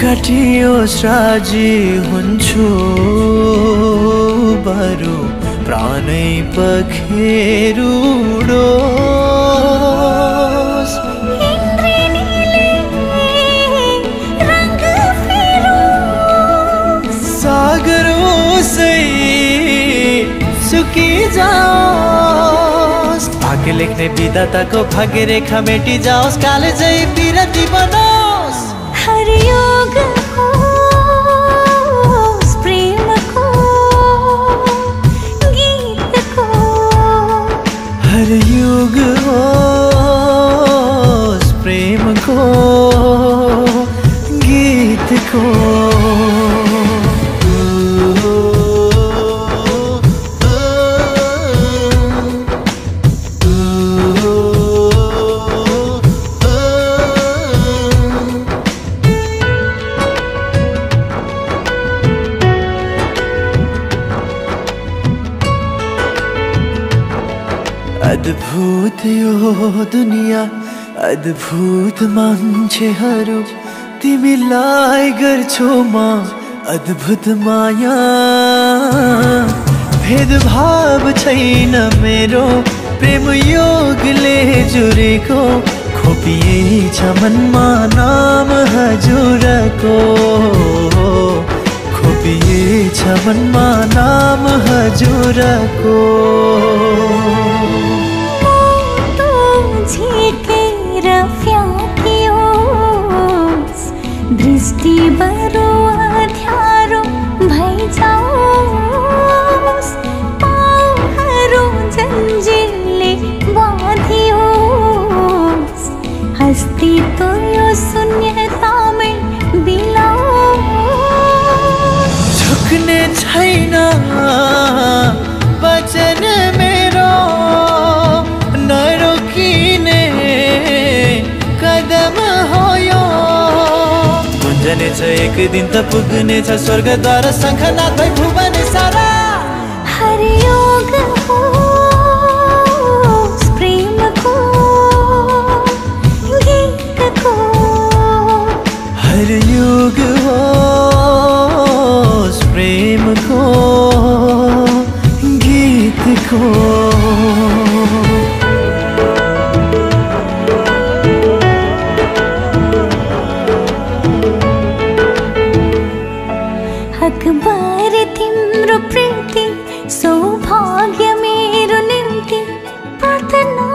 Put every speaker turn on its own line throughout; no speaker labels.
कटियोस् राजी हुन्छु बरु प्राणै पखेरुडोस् सागरोसै सुकी जाओस् भाग्य लेख्ने विधाताको भाग्य रेखा मेटी जाओस् कालेजै पिरती बनोस्
हरियोग होस् प्रेमको गीतको
हरियोग होस् प्रेमको गीतको अद्भुत यो दुनिया अद्भुत मान्छेहरू तिमीलाई गर्छु म अद्भुत माया भेदभाव छैन मेरो प्रेम योगले जुरेको खोपिएछ मनमा नाम हजुरको खोपिएछ मनमा नाम हजुरको
झिकेर फ्याँकियोस् दृष्टि बरु अँध्यारो भइजाओस् पाउहरू जन्जिरले बाँधियोस् अस्तित्व यो शून्यतामै बिलाओस्
झुक्ने छैन वचन मेरो नरोकिने कदम हो यो गुन्जनेछ एक दिन त पुग्नेछ स्वर्गद्वार शङ्खनाद भई भुवन सारा
हरियोग होस् प्रेमको गीतको
हरियोग होस् प्रेमको गीतको
अकबर तिम्रो प्रीति सौभाग्य मेरो निम्ति प्रार्थना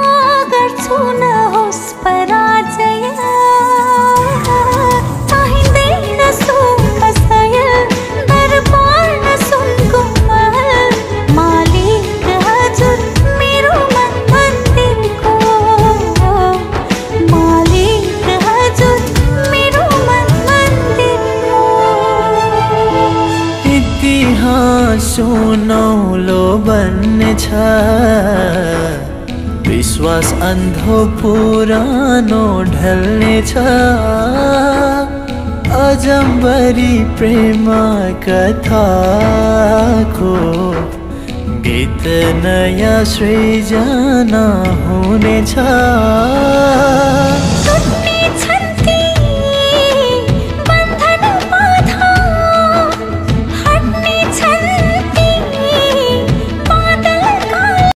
गर्छु नहोस् पराजय चाहिँदैन सुख सयल दरबार न सुनको महल मालिक हजुर मेरो मन मन्दिरको मालिक हजुर मेरो मन मन्दिरको
इतिहास सुनौलो बन्नेछ विश्वास अन्धो पुरानो ढल्नेछ अजम्बरी प्रेम कथाको गीत नयाँ सृजना हुनेछ।